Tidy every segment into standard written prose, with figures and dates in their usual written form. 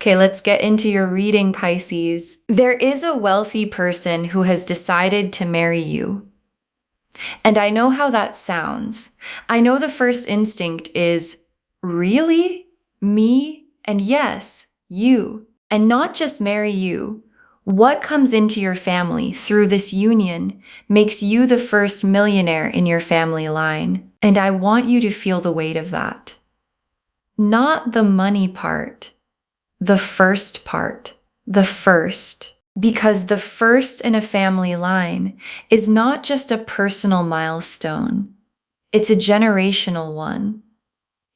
Okay, let's get into your reading, Pisces. There is a wealthy person who has decided to marry you. And I know how that sounds. I know the first instinct is, really? Me? And yes, you. And not just marry you. What comes into your family through this union makes you the first millionaire in your family line. And I want you to feel the weight of that. Not the money part. The first part. The first. Because the first in a family line is not just a personal milestone. It's a generational one.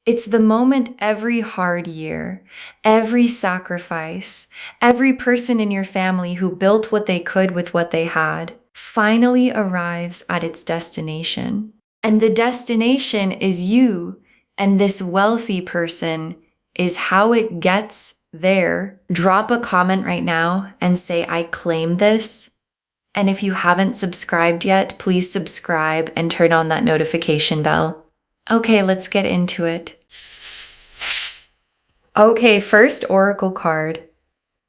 It's the moment every hard year, every sacrifice, every person in your family who built what they could with what they had, finally arrives at its destination. And the destination is you, and this wealthy person is how it gets there. Drop a comment right now and say, I claim this. And if you haven't subscribed yet, please subscribe and turn on that notification bell. Okay, let's get into it. Okay, first oracle card.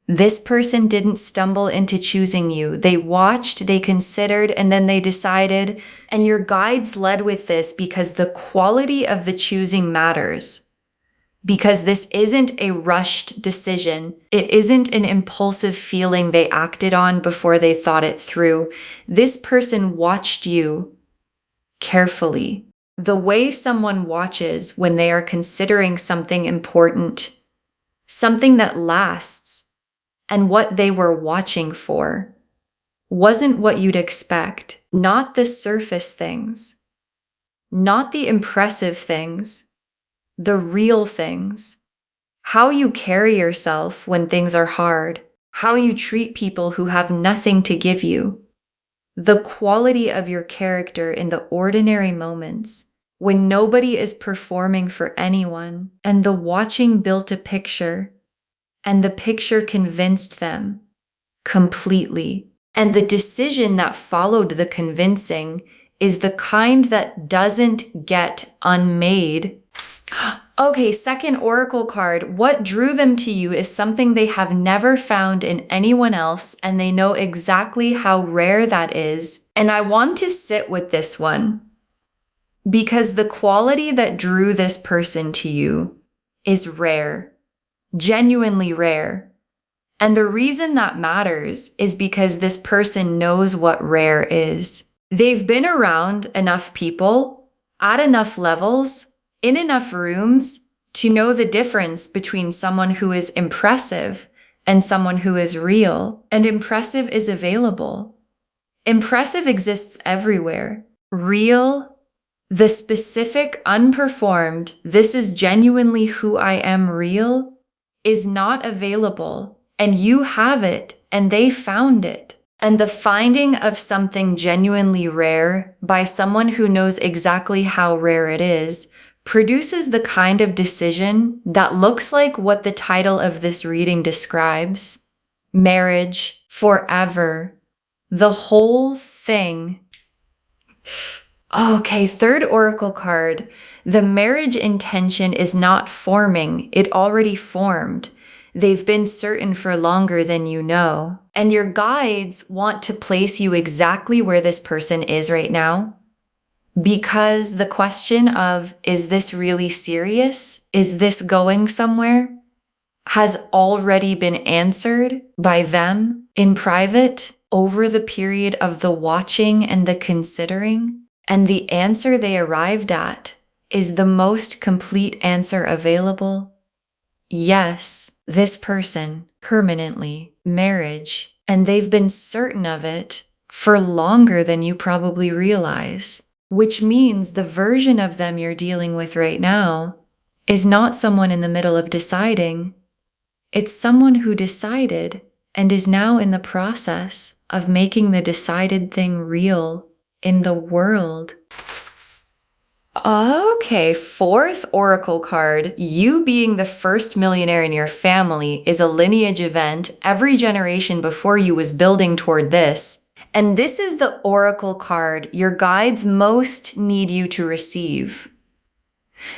This person didn't stumble into choosing you. They watched, they considered, and then they decided. And your guides led with this because the quality of the choosing matters. Because this isn't a rushed decision. It isn't an impulsive feeling they acted on before they thought it through. This person watched you carefully. The way someone watches when they are considering something important, something that lasts, and what they were watching for, wasn't what you'd expect. Not the surface things, not the impressive things, the real things. How you carry yourself when things are hard, how you treat people who have nothing to give you. The quality of your character in the ordinary moments when nobody is performing for anyone, and the watching built a picture, and the picture convinced them completely. And the decision that followed the convincing is the kind that doesn't get unmade. Okay, second oracle card. What drew them to you is something they have never found in anyone else, and they know exactly how rare that is. And I want to sit with this one because the quality that drew this person to you is rare, genuinely rare. And the reason that matters is because this person knows what rare is. They've been around enough people, at enough levels, in enough rooms to know the difference between someone who is impressive and someone who is real. And impressive is available. Impressive exists everywhere. Real, the specific, unperformed, this is genuinely who I am real, is not available. And you have it, and they found it. And the finding of something genuinely rare by someone who knows exactly how rare it is produces the kind of decision that looks like what the title of this reading describes. Marriage, forever, the whole thing. Okay, third oracle card. The marriage intention is not forming, it already formed. They've been certain for longer than you know. And your guides want to place you exactly where this person is right now. Because the question of, is this really serious? Is this going somewhere? Has already been answered by them in private over the period of the watching and the considering. And the answer they arrived at is the most complete answer available. Yes, this person, permanently, marriage, and they've been certain of it for longer than you probably realize. Which means the version of them you're dealing with right now is not someone in the middle of deciding. It's someone who decided and is now in the process of making the decided thing real in the world. Okay, fourth oracle card. You being the first millionaire in your family is a lineage event. Every generation before you was building toward this. And this is the oracle card your guides most need you to receive.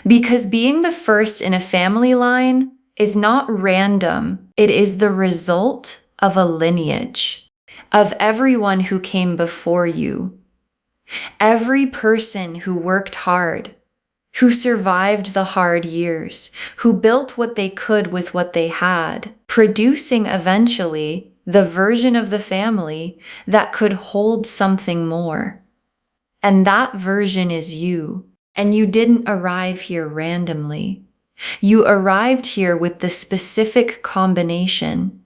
Because being the first in a family line is not random. It is the result of a lineage, of everyone who came before you. Every person who worked hard, who survived the hard years, who built what they could with what they had, producing eventually the version of the family that could hold something more. And that version is you. And you didn't arrive here randomly. You arrived here with the specific combination.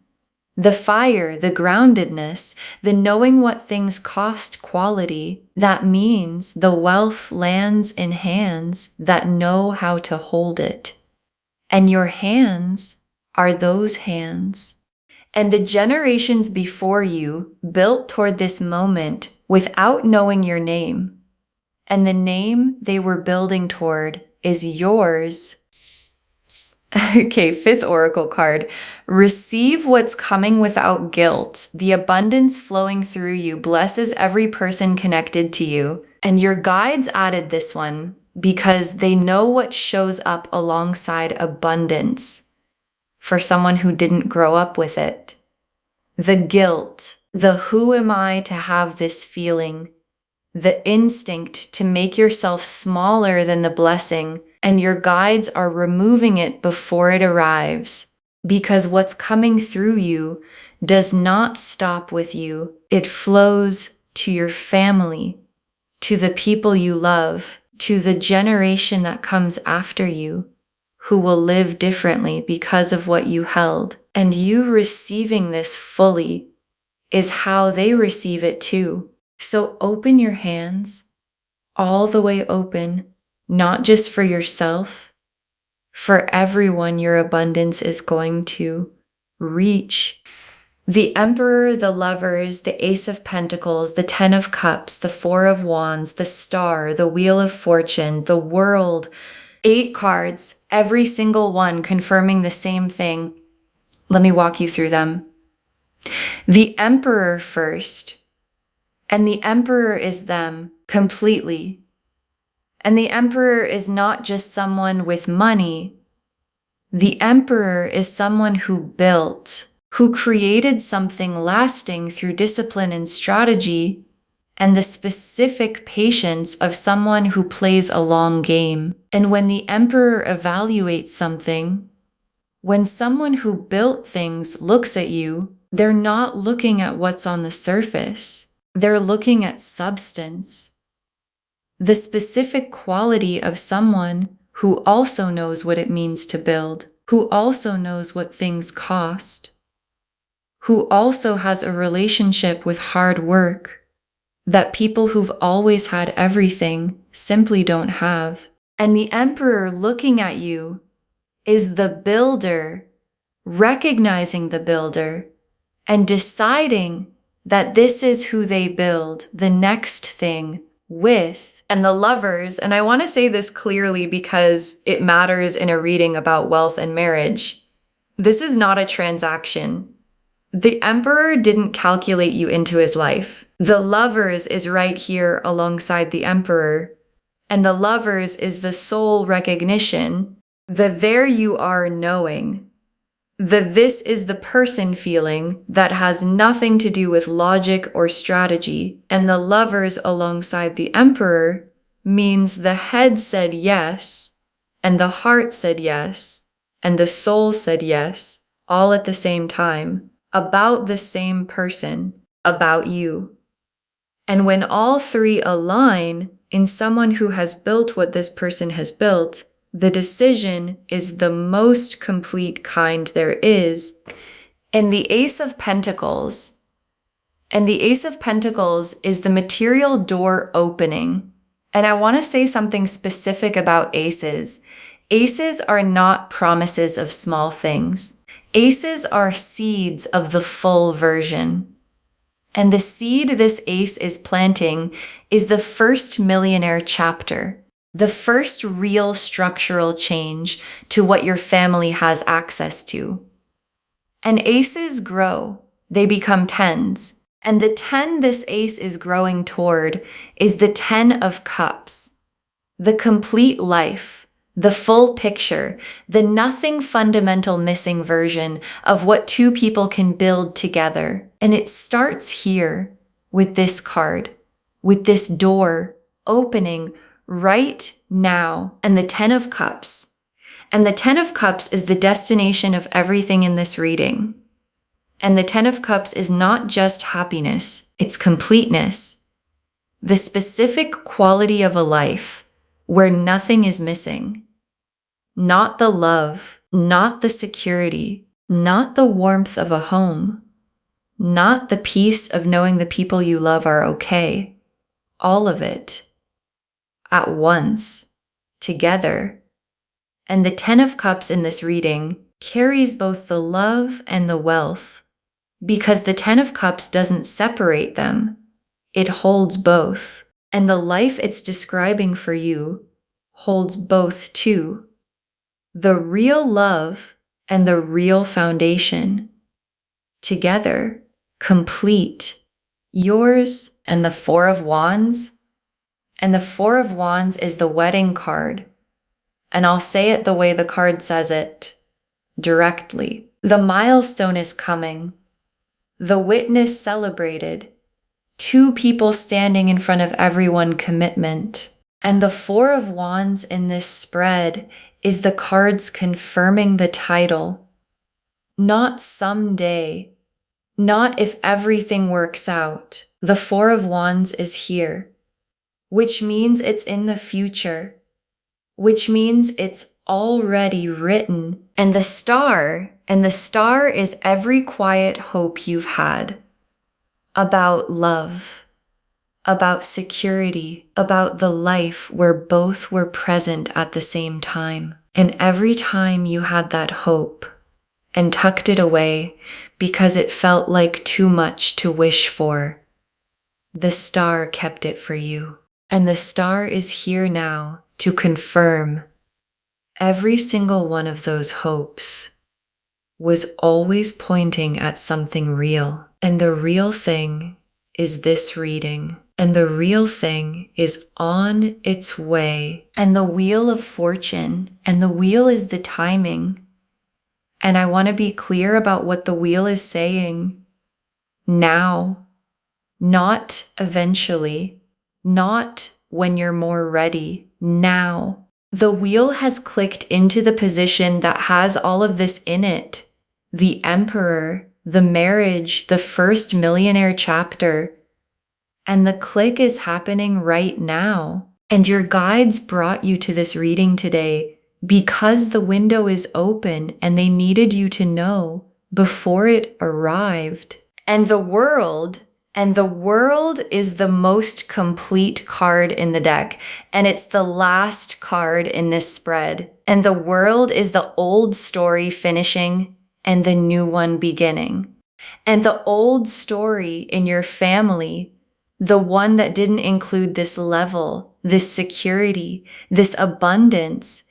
The fire, the groundedness, the knowing what things cost quality. That means the wealth lands in hands that know how to hold it. And your hands are those hands. And the generations before you built toward this moment without knowing your name. And the name they were building toward is yours. Okay, fifth oracle card. Receive what's coming without guilt. The abundance flowing through you blesses every person connected to you. And your guides added this one because they know what shows up alongside abundance for someone who didn't grow up with it. The guilt, the who am I to have this feeling, the instinct to make yourself smaller than the blessing, and your guides are removing it before it arrives, because what's coming through you does not stop with you. It flows to your family, to the people you love, to the generation that comes after you, who will live differently because of what you held. And you receiving this fully is how they receive it too. So open your hands, all the way open, not just for yourself, for everyone your abundance is going to reach. The Emperor, the Lovers, the Ace of Pentacles, the Ten of Cups, the Four of Wands, the Star, the Wheel of Fortune, the World, 8 cards, every single one confirming the same thing. Let me walk you through them. The Emperor first. And the Emperor is them completely. And the Emperor is not just someone with money. The Emperor is someone who built, who created something lasting through discipline and strategy, and the specific patience of someone who plays a long game. And when the Emperor evaluates something, when someone who built things looks at you, they're not looking at what's on the surface. They're looking at substance, the specific quality of someone who also knows what it means to build, who also knows what things cost, who also has a relationship with hard work that people who've always had everything simply don't have. And the Emperor looking at you is the builder, recognizing the builder and deciding that this is who they build the next thing with. And the Lovers, and I want to say this clearly because it matters in a reading about wealth and marriage. This is not a transaction. The Emperor didn't calculate you into his life. The Lovers is right here alongside the Emperor. And the Lovers is the soul recognition, the there you are knowing. The this is the person feeling that has nothing to do with logic or strategy. And the Lovers alongside the Emperor means the head said yes, and the heart said yes, and the soul said yes, all at the same time, about the same person, about you. And when all three align in someone who has built what this person has built, the decision is the most complete kind there is. And the Ace of Pentacles. And the Ace of Pentacles is the material door opening. And I want to say something specific about aces. Aces are not promises of small things. Aces are seeds of the full version. And the seed this ace is planting is the first Millionaire chapter. The first real structural change to what your family has access to. And aces grow. They become tens. And the 10 this ace is growing toward is the 10 of Cups. The complete life, the full picture, the nothing fundamental missing version of what two people can build together. And it starts here with this card, with this door opening right now, and the 10 of Cups. And the 10 of Cups is the destination of everything in this reading. And the 10 of Cups is not just happiness, it's completeness. The specific quality of a life where nothing is missing. Not the love, not the security, not the warmth of a home, not the peace of knowing the people you love are okay. All of it. At once. Together. And the 10 of Cups in this reading carries both the love and the wealth, because the 10 of Cups doesn't separate them. It holds both. And the life it's describing for you holds both too. The real love and the real foundation. Together, complete. Yours and the 4 of Wands. And the 4 of Wands is the wedding card. And I'll say it the way the card says it, directly. The milestone is coming. The witness celebrated. 2 people standing in front of everyone, commitment. And the 4 of Wands in this spread is the cards confirming the title. Not someday. Not if everything works out. The 4 of Wands is here, which means it's in the future, which means it's already written. And the star is every quiet hope you've had about love, about security, about the life where both were present at the same time. And every time you had that hope and tucked it away because it felt like too much to wish for, the star kept it for you. And the star is here now to confirm every single one of those hopes was always pointing at something real. And the real thing is this reading. And the real thing is on its way. And the wheel of fortune, and the wheel is the timing. And I want to be clear about what the wheel is saying. Now, not eventually, not when you're more ready, now. The wheel has clicked into the position that has all of this in it. The Emperor, the marriage, the first Millionaire chapter. And the click is happening right now. And your guides brought you to this reading today because the window is open and they needed you to know before it arrived. And the world is the most complete card in the deck. And it's the last card in this spread. And the world is the old story finishing and the new one beginning. And the old story in your family, the one that didn't include this level, this security, this abundance,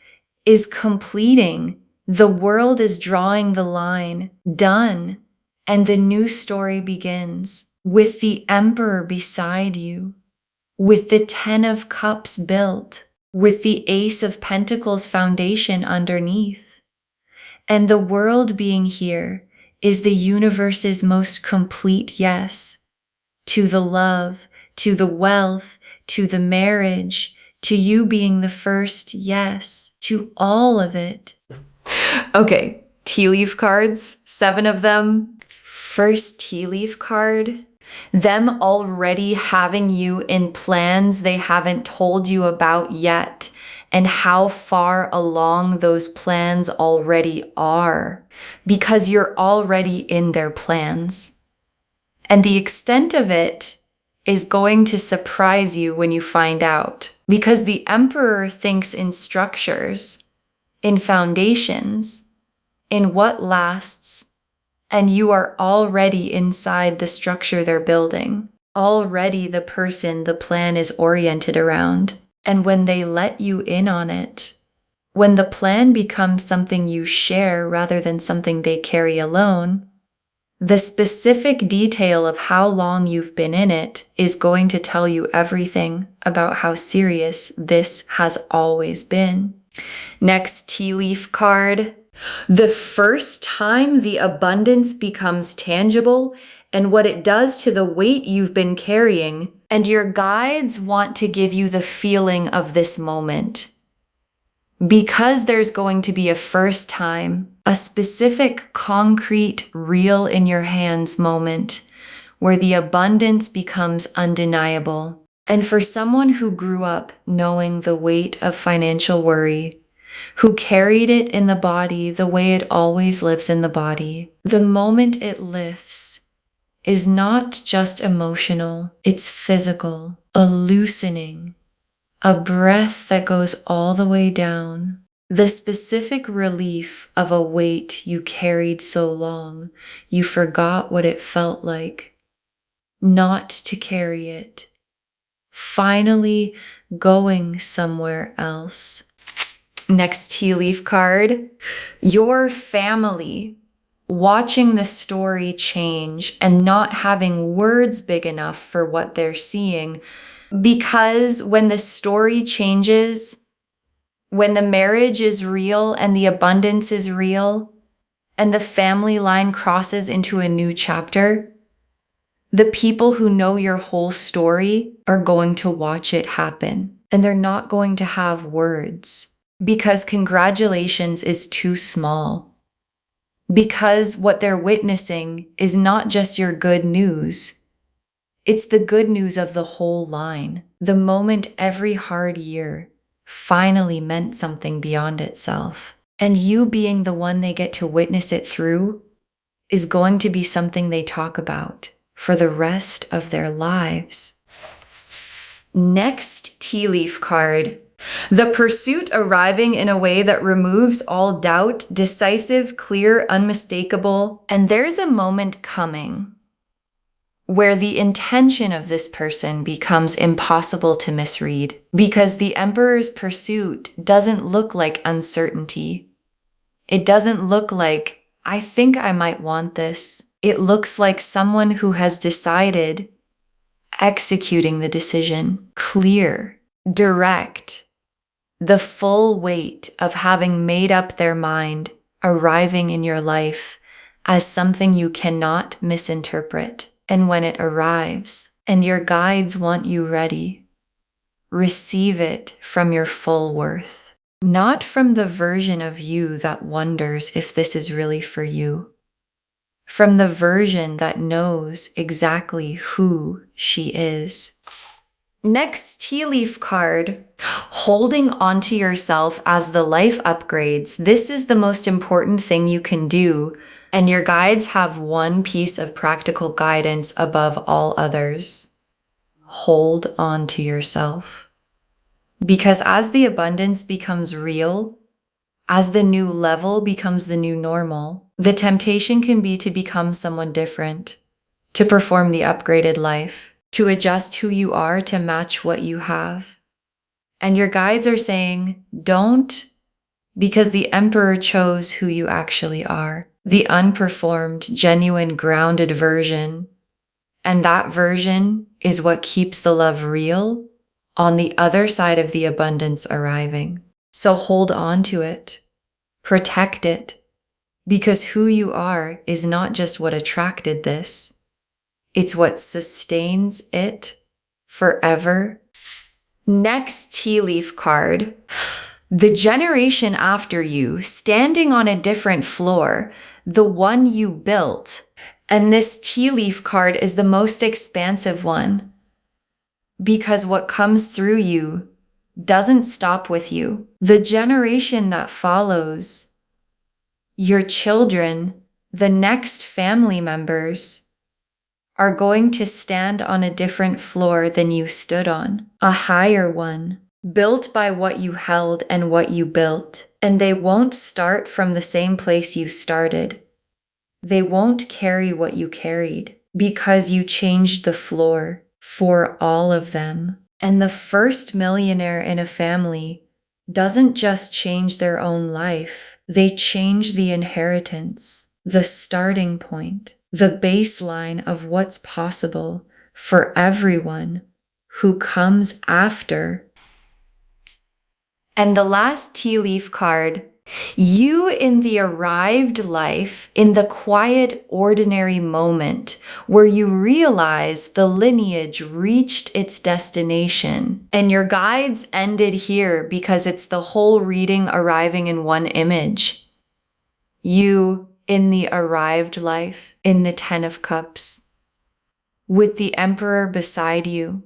is completing. The world is drawing the line, done, and the new story begins with the Emperor beside you, with the 10 of Cups built, with the Ace of Pentacles foundation underneath. And the world being here is the universe's most complete yes to the love, to the wealth, to the marriage, to you being the first yes, to all of it. Okay, tea leaf cards, 7 of them. First tea leaf card, them already having you in plans they haven't told you about yet, and how far along those plans already are, because you're already in their plans. And the extent of it is going to surprise you when you find out, because the Emperor thinks in structures, in foundations, in what lasts, and you are already inside the structure they're building, already the person the plan is oriented around. And when they let you in on it, when the plan becomes something you share rather than something they carry alone, the specific detail of how long you've been in it is going to tell you everything about how serious this has always been. Next tea leaf card. The first time the abundance becomes tangible and what it does to the weight you've been carrying, and your guides want to give you the feeling of this moment. Because there's going to be a first time, a specific, concrete, real in your hands moment where the abundance becomes undeniable. And for someone who grew up knowing the weight of financial worry, who carried it in the body the way it always lives in the body, the moment it lifts is not just emotional, it's physical, a loosening, a breath that goes all the way down. The specific relief of a weight you carried so long, you forgot what it felt like not to carry it. Finally going somewhere else. Next tea leaf card. Your family watching the story change and not having words big enough for what they're seeing. Because when the story changes, when the marriage is real and the abundance is real, and the family line crosses into a new chapter, the people who know your whole story are going to watch it happen, and they're not going to have words. Because congratulations is too small. Because what they're witnessing is not just your good news. It's the good news of the whole line. The moment every hard year finally meant something beyond itself. And you being the one they get to witness it through is going to be something they talk about for the rest of their lives. Next tea leaf card. The pursuit arriving in a way that removes all doubt, decisive, clear, unmistakable. And there's a moment coming where the intention of this person becomes impossible to misread because the Emperor's pursuit doesn't look like uncertainty. It doesn't look like, I think I might want this. It looks like someone who has decided, executing the decision, clear, direct. The full weight of having made up their mind arriving in your life as something you cannot misinterpret. And when it arrives and your guides want you ready, receive it from your full worth, not from the version of you that wonders if this is really for you, from the version that knows exactly who she is. Next tea leaf card, holding onto yourself as the life upgrades. This is the most important thing you can do, and your guides have one piece of practical guidance above all others. Hold on to yourself. Because as the abundance becomes real, as the new level becomes the new normal, the temptation can be to become someone different, to perform the upgraded life, to adjust who you are to match what you have. And your guides are saying, don't, because the Emperor chose who you actually are, the unperformed, genuine, grounded version. And that version is what keeps the love real on the other side of the abundance arriving. So hold on to it, protect it, because who you are is not just what attracted this. It's what sustains it forever. Next tea leaf card. The generation after you, standing on a different floor, the one you built. And this tea leaf card is the most expansive one because what comes through you doesn't stop with you. The generation that follows, your children, the next family members, are going to stand on a different floor than you stood on, a higher one, built by what you held and what you built. And they won't start from the same place you started. They won't carry what you carried because you changed the floor for all of them. And the first millionaire in a family doesn't just change their own life. They change the inheritance, the starting point, the baseline of what's possible for everyone who comes after. And the last tea leaf card, you in the arrived life, in the quiet, ordinary moment where you realize the lineage reached its destination. And your guides ended here because it's the whole reading arriving in one image. You in the arrived life, in the Ten of Cups, with the Emperor beside you,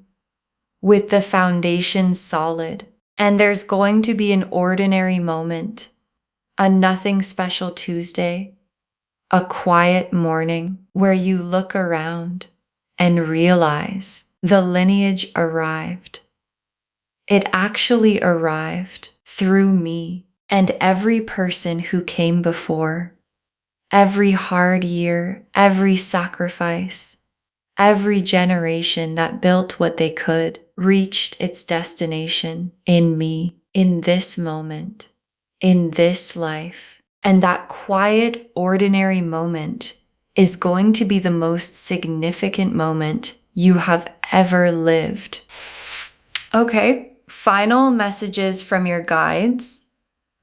with the foundation solid. And there's going to be an ordinary moment, a nothing special Tuesday, a quiet morning where you look around and realize the lineage arrived. It actually arrived through me and every person who came before. Every hard year, every sacrifice, every generation that built what they could reached its destination in me, in this moment, in this life. And that quiet, ordinary moment is going to be the most significant moment you have ever lived. Okay, final messages from your guides.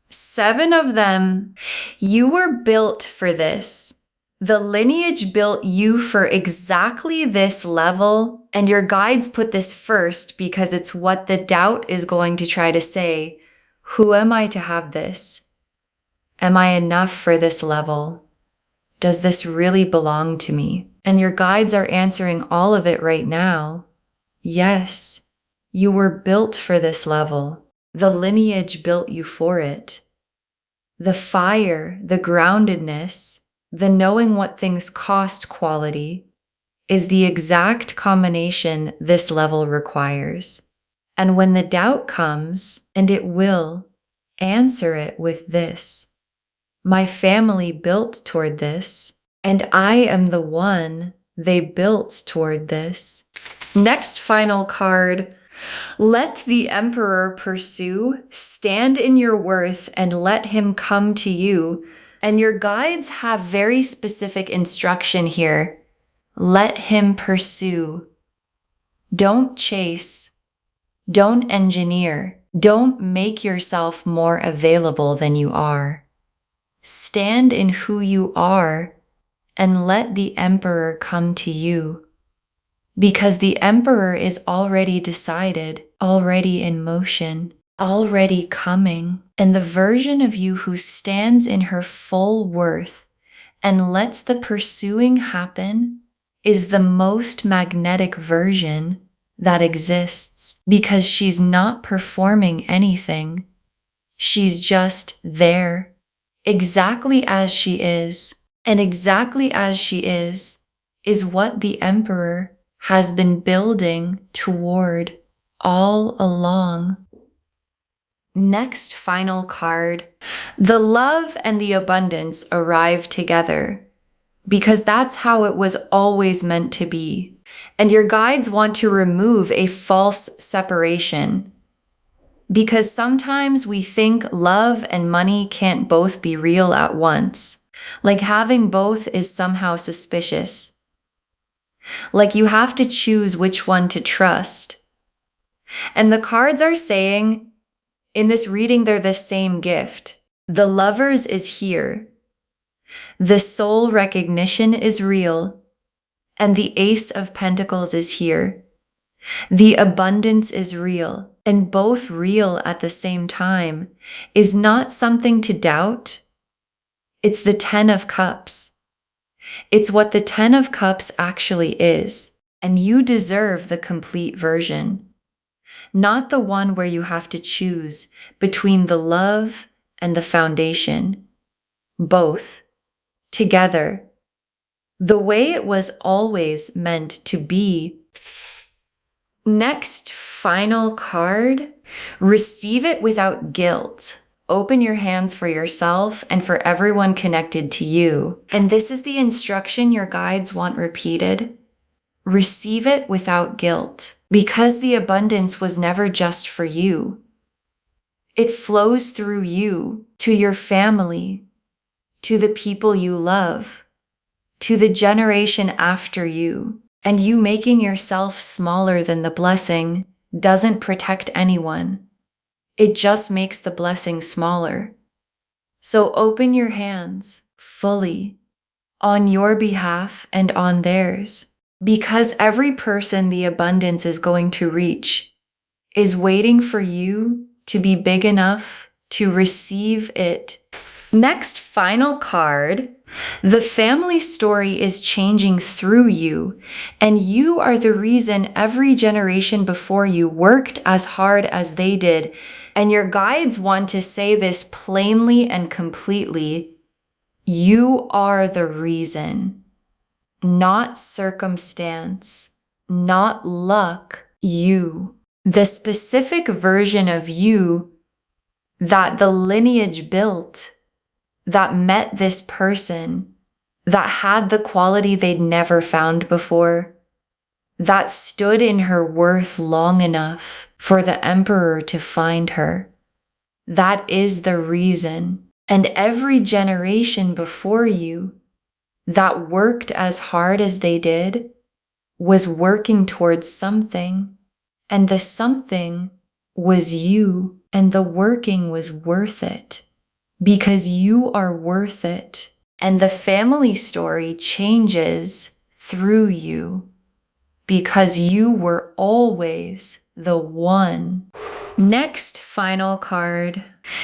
7 of them. You were built for this. The lineage built you for exactly this level, and your guides put this first because it's what the doubt is going to try to say. Who am I to have this? Am I enough for this level? Does this really belong to me? And your guides are answering all of it right now. Yes, you were built for this level. The lineage built you for it. The fire, the groundedness, the knowing what things cost quality is the exact combination this level requires. And when the doubt comes, and it will, answer it with this. My family built toward this, and I am the one they built toward this. Next final card. Let the Emperor pursue, stand in your worth, and let him come to you. And your guides have very specific instruction here. Let him pursue. Don't chase. Don't engineer. Don't make yourself more available than you are. Stand in who you are and let the Emperor come to you. Because the Emperor is already decided, already in motion, already coming. And the version of you who stands in her full worth and lets the pursuing happen is the most magnetic version that exists. Because she's not performing anything. She's just there, exactly as she is. And exactly as she is what the Emperor has been building toward all along. Next final card. The love and the abundance arrive together because that's how it was always meant to be. And your guides want to remove a false separation because sometimes we think love and money can't both be real at once. Like having both is somehow suspicious. Like you have to choose which one to trust. And the cards are saying, in this reading, they're the same gift. The Lovers is here. The soul recognition is real. And the Ace of Pentacles is here. The abundance is real. And both real at the same time is not something to doubt. It's the Ten of Cups. It's what the Ten of Cups actually is, and you deserve the complete version. Not the one where you have to choose between the love and the foundation. Both. Together. The way it was always meant to be. Next, final card. Receive it without guilt. Open your hands for yourself and for everyone connected to you. And this is the instruction your guides want repeated. Receive it without guilt, because the abundance was never just for you. It flows through you, to your family, to the people you love, to the generation after you. And you making yourself smaller than the blessing doesn't protect anyone. It just makes the blessing smaller. So open your hands fully on your behalf and on theirs, because every person the abundance is going to reach is waiting for you to be big enough to receive it. Next, final card. The family story is changing through you, and you are the reason every generation before you worked as hard as they did. And your guides want to say this plainly and completely. You are the reason, not circumstance, not luck, you. The specific version of you that the lineage built, that met this person, that had the quality they'd never found before, that stood in her worth long enough for the emperor to find her. That is the reason. And every generation before you that worked as hard as they did was working towards something. And the something was you, and the working was worth it. Because you are worth it. And the family story changes through you. Because you were always the one. Next, final card.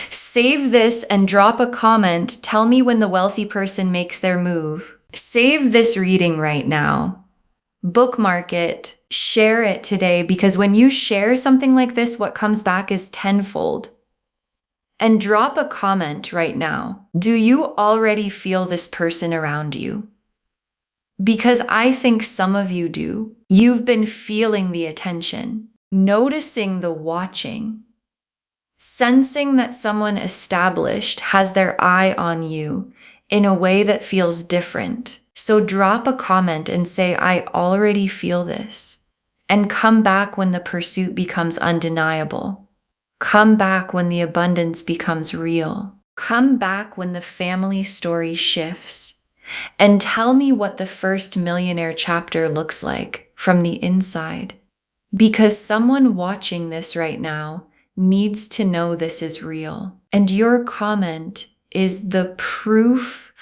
Save this and drop a comment. Tell me when the wealthy person makes their move. Save this reading right now. Bookmark it. Share it today, because when you share something like this, what comes back is tenfold. And drop a comment right now. Do you already feel this person around you? Because I think some of you do. You've been feeling the attention, noticing the watching, sensing that someone established has their eye on you in a way that feels different. So drop a comment and say, I already feel this. And come back when the pursuit becomes undeniable. Come back when the abundance becomes real. Come back when the family story shifts. And tell me what the first Millionaire chapter looks like from the inside. Because someone watching this right now needs to know this is real. And your comment is the proof.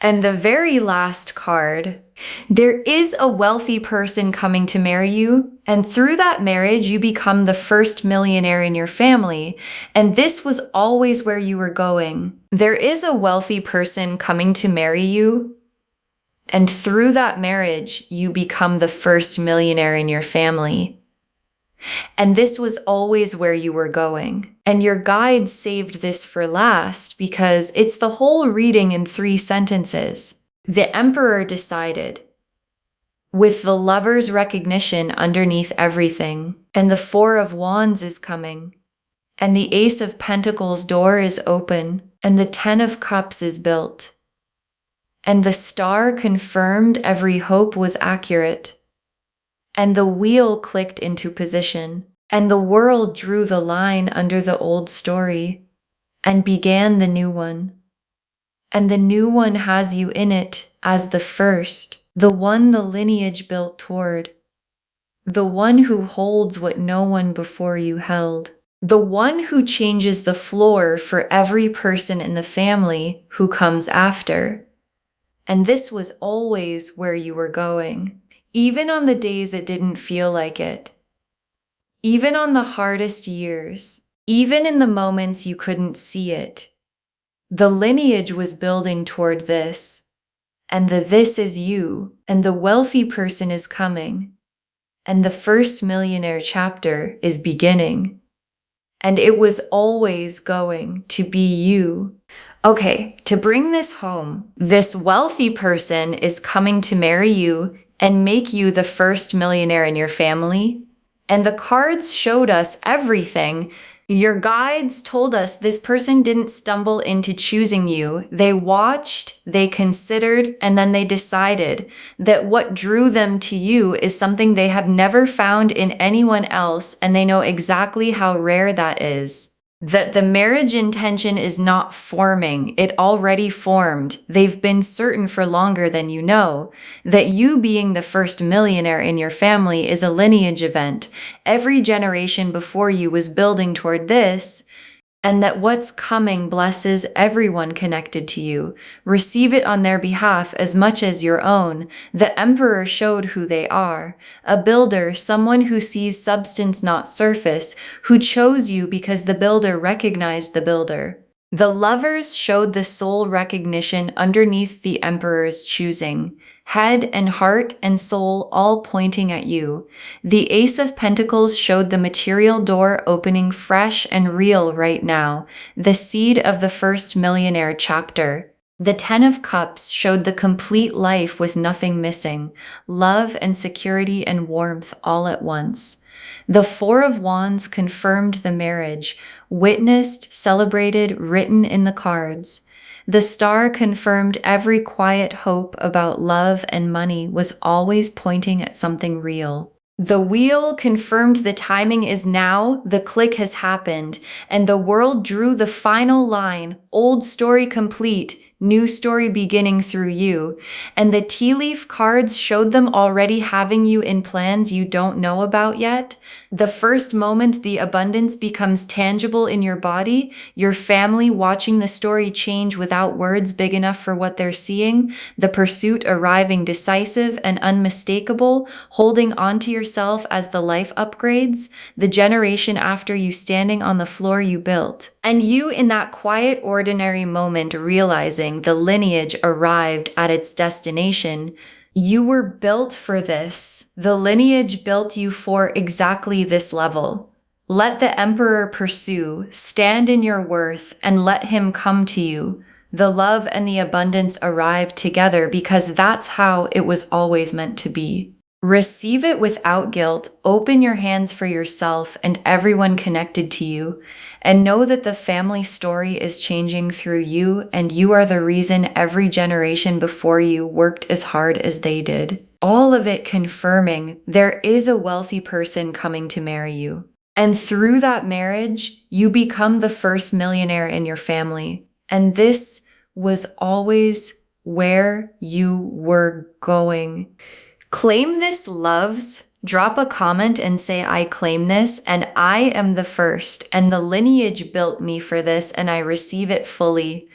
And the very last card, there is a wealthy person coming to marry you, and through that marriage, you become the first millionaire in your family, and this was always where you were going. There is a wealthy person coming to marry you, and through that marriage, you become the first millionaire in your family. And this was always where you were going. And your guide saved this for last because it's the whole reading in 3 sentences. The emperor decided, with the lover's recognition underneath everything, and the 4 of Wands is coming, and the Ace of Pentacles door is open, and the 10 of Cups is built. And the star confirmed every hope was accurate. And the wheel clicked into position, and the world drew the line under the old story and began the new one. And the new one has you in it as the first, the one the lineage built toward, the one who holds what no one before you held, the one who changes the floor for every person in the family who comes after. And this was always where you were going. Even on the days it didn't feel like it. Even on the hardest years. Even in the moments you couldn't see it. The lineage was building toward this. And the this is you. And the wealthy person is coming. And the first millionaire chapter is beginning. And it was always going to be you. Okay, to bring this home, this wealthy person is coming to marry you and make you the first millionaire in your family. And the cards showed us everything. Your guides told us this person didn't stumble into choosing you. They watched, they considered, and then they decided that what drew them to you is something they have never found in anyone else, and they know exactly how rare that is. That the marriage intention is not forming, it already formed. They've been certain for longer than you know. That you being the first millionaire in your family is a lineage event. Every generation before you was building toward this, and that what's coming blesses everyone connected to you. Receive it on their behalf as much as your own. The Emperor showed who they are. A builder, someone who sees substance not surface, who chose you because the builder recognized the builder. The Lovers showed the soul recognition underneath the Emperor's choosing. Head and heart and soul all pointing at you. The Ace of Pentacles showed the material door opening fresh and real right now, the seed of the first millionaire chapter. The Ten of Cups showed the complete life with nothing missing, love and security and warmth all at once. The Four of Wands confirmed the marriage, witnessed, celebrated, written in the cards. The Star confirmed every quiet hope about love and money was always pointing at something real. The Wheel confirmed the timing is now, the click has happened, and the world drew the final line, old story complete, new story beginning through you. And the tea leaf cards showed them already having you in plans you don't know about yet. The first moment the abundance becomes tangible in your body, your family watching the story change without words big enough for what they're seeing, the pursuit arriving decisive and unmistakable, holding on to yourself as the life upgrades, the generation after you standing on the floor you built. And you in that quiet, ordinary moment realizing the lineage arrived at its destination. You were built for this. The lineage built you for exactly this level. Let the Emperor pursue, stand in your worth, and let him come to you. The love and the abundance arrive together because that's how it was always meant to be. Receive it without guilt, open your hands for yourself and everyone connected to you, and know that the family story is changing through you, and you are the reason every generation before you worked as hard as they did. All of it confirming there is a wealthy person coming to marry you. And through that marriage, you become the first millionaire in your family. And this was always where you were going. Claim this, loves. Drop a comment and say, I claim this, and I am the first, and the lineage built me for this, and I receive it fully.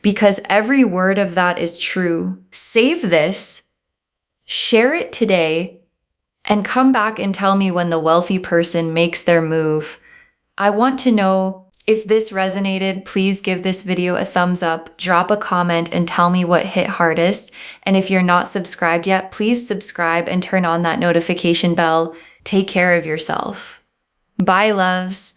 Because every word of that is true. Save this, share it today, and come back and tell me when the wealthy person makes their move. I want to know. If this resonated, please give this video a thumbs up, drop a comment, and tell me what hit hardest. And if you're not subscribed yet, please subscribe and turn on that notification bell. Take care of yourself. Bye, loves.